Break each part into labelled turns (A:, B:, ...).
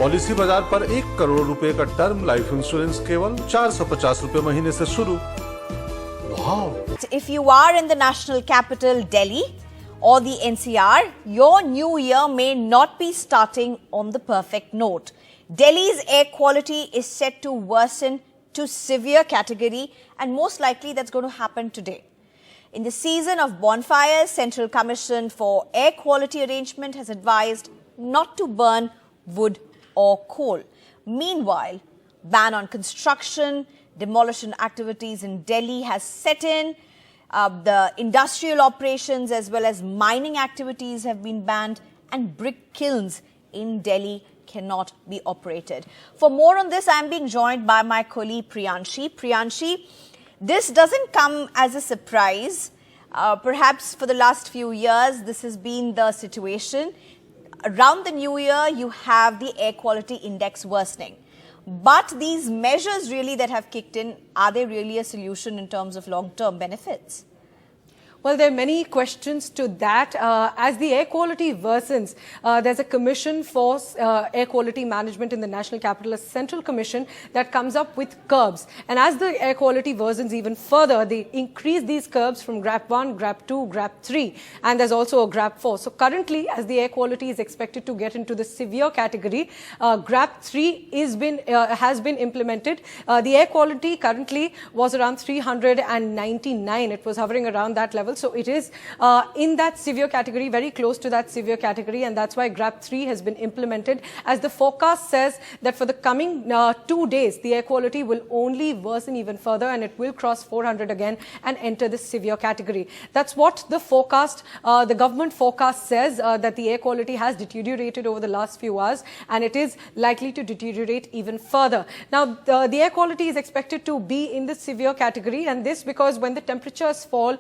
A: Policy बाजार पर 1 करोड़ रुपए का टर्म लाइफ इंश्योरेंस केवल 450 रुपए महीने से शुरू। Wow.
B: If you are in the national capital, Delhi, or the NCR, your new year may not be starting on the perfect note. Delhi's air quality is set to worsen to severe category, and most likely that's going to happen today. In the season of bonfires, Central Commission for Air Quality Arrangement has advised not to burn wood or coal. Meanwhile, ban on construction, demolition activities in Delhi has set in. The industrial operations as well as mining activities have been banned, and brick kilns in Delhi cannot be operated. For more on this, I am being joined by my colleague Priyanshi. Priyanshi, this doesn't come as a surprise. Perhaps for the last few years, this has been the situation. Around the new year, you have the air quality index worsening. But these measures really that have kicked in, are they really a solution in terms of long-term benefits?
C: Well, there are many questions to that. As the air quality worsens, there's a commission for air quality management in the National Capital, a central commission that comes up with curbs. And as the air quality worsens even further, they increase these curbs from GRAP 1, GRAP 2, GRAP 3, and there's also a GRAP 4. So currently, as the air quality is expected to get into the severe category, GRAP 3 has been implemented. The air quality currently was around 399. It was hovering around that level. So it is in that severe category, very close to that severe category, and that's why GRAP 3 has been implemented. As the forecast says that for the coming 2 days, the air quality will only worsen even further, and it will cross 400 again and enter the severe category. That's what the forecast, the government forecast says, that the air quality has deteriorated over the last few hours, and it is likely to deteriorate even further. Now, the air quality is expected to be in the severe category, and this because when the temperatures fall,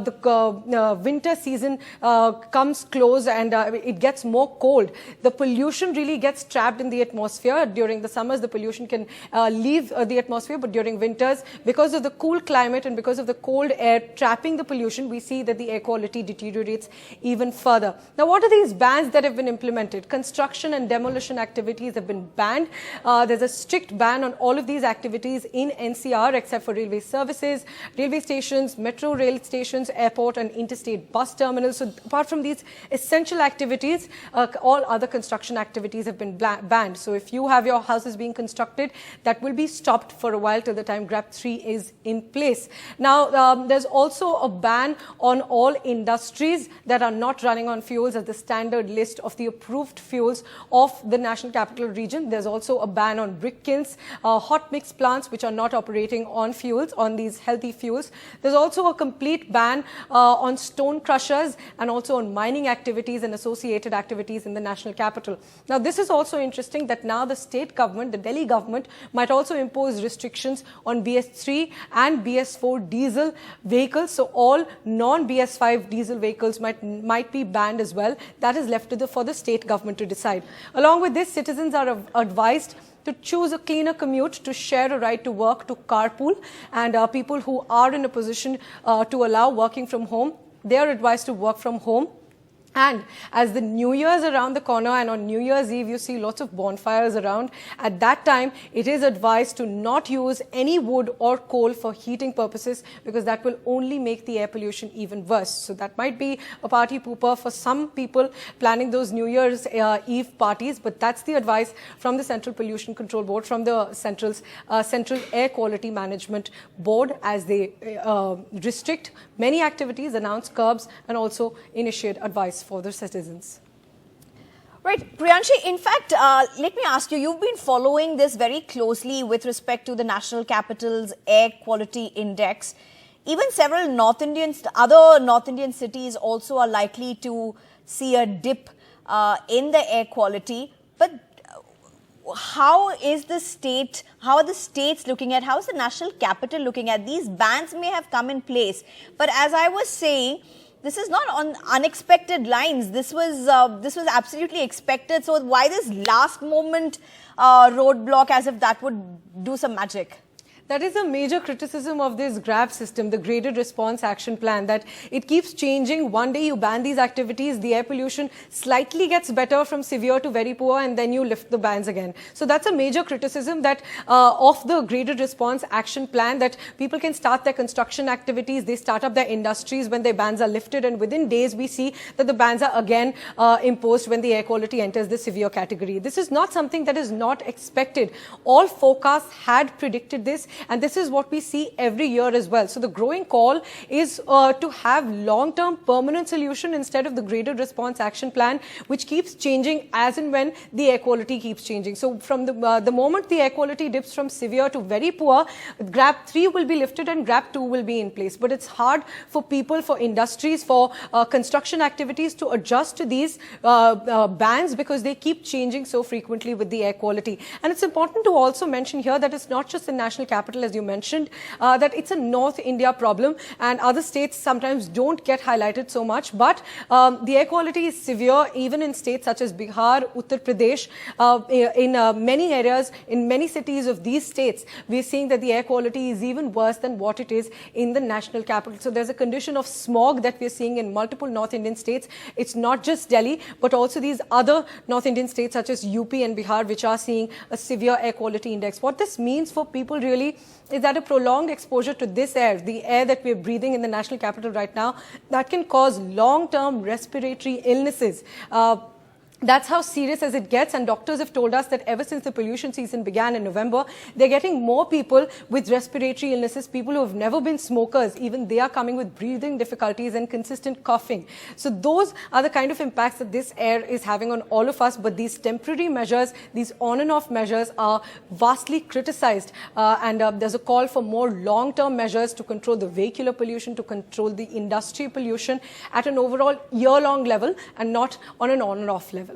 C: the winter season comes close and it gets more cold. The pollution really gets trapped in the atmosphere. During the summers, the pollution can leave the atmosphere, but during winters, because of the cool climate and because of the cold air trapping the pollution, we see that the air quality deteriorates even further. Now, what are these bans that have been implemented? Construction and demolition activities have been banned. There's a strict ban on all of these activities in NCR except for railway services, railway stations, metro rail stations, airport and interstate bus terminals. So apart from these essential activities, all other construction activities have been banned. So if you have your houses being constructed, that will be stopped for a while till the time GRAP 3 is in place. Now, there's also a ban on all industries that are not running on fuels as the standard list of the approved fuels of the National Capital Region. There's also a ban on brick kilns, hot mix plants which are not operating on fuels, on these healthy fuels. There's also a complete ban on stone crushers and also on mining activities and associated activities in the national capital. Now, this is also interesting that now the state government, the Delhi government, might also impose restrictions on BS3 and BS4 diesel vehicles. So all non-BS5 diesel vehicles might be banned as well. That is left for the state government to decide. Along with this, citizens are advised to choose a cleaner commute, to share a ride to work, to carpool, and people who are in a position to allow working from home, they are advised to work from home. And as the New Year's around the corner, and on New Year's Eve, you see lots of bonfires around. At that time, it is advised to not use any wood or coal for heating purposes because that will only make the air pollution even worse. So that might be a party pooper for some people planning those New Year's Eve parties. But that's the advice from the Central Pollution Control Board, from the Central Air Quality Management Board, as they restrict many activities, announce curbs, and also initiate advice for the citizens.
B: Right, Priyanshi, in fact, let me ask you, you've been following this very closely with respect to the National Capital's Air Quality Index. Even several other North Indian cities also are likely to see a dip in the air quality. But how are the states looking at, how is the National Capital looking at? These bans may have come in place, but as I was saying, this is not on unexpected lines. This was absolutely expected. So why this last moment roadblock, as if that would do some magic?
C: That is a major criticism of this GRAP system, the Graded Response Action Plan, that it keeps changing. One day you ban these activities, the air pollution slightly gets better from severe to very poor, and then you lift the bans again. So that's a major criticism that of the Graded Response Action Plan, that people can start their construction activities, they start up their industries when their bans are lifted, and within days we see that the bans are again imposed when the air quality enters the severe category. This is not something that is not expected. All forecasts had predicted this, and this is what we see every year as well. So the growing call is to have long-term permanent solution instead of the Graded Response Action Plan, which keeps changing as and when the air quality keeps changing. So from the moment the air quality dips from severe to very poor, GRAP 3 will be lifted and GRAP 2 will be in place. But it's hard for people, for industries, for construction activities to adjust to these bans because they keep changing so frequently with the air quality. And it's important to also mention here that it's not just the national capital, as you mentioned, that it's a North India problem, and other states sometimes don't get highlighted so much. But the air quality is severe even in states such as Bihar, Uttar Pradesh. In many areas, in many cities of these states, we're seeing that the air quality is even worse than what it is in the national capital. So there's a condition of smog that we're seeing in multiple North Indian states. It's not just Delhi, but also these other North Indian states such as UP and Bihar, which are seeing a severe air quality index. What this means for people really is that a prolonged exposure to this air, the air that we're breathing in the national capital right now, that can cause long-term respiratory illnesses. That's how serious as it gets, and doctors have told us that ever since the pollution season began in November, they're getting more people with respiratory illnesses, people who have never been smokers. Even they are coming with breathing difficulties and consistent coughing. So those are the kind of impacts that this air is having on all of us. But these temporary measures, these on and off measures are vastly criticized. And there's a call for more long-term measures to control the vehicular pollution, to control the industry pollution at an overall year-long level and not on an on and off level.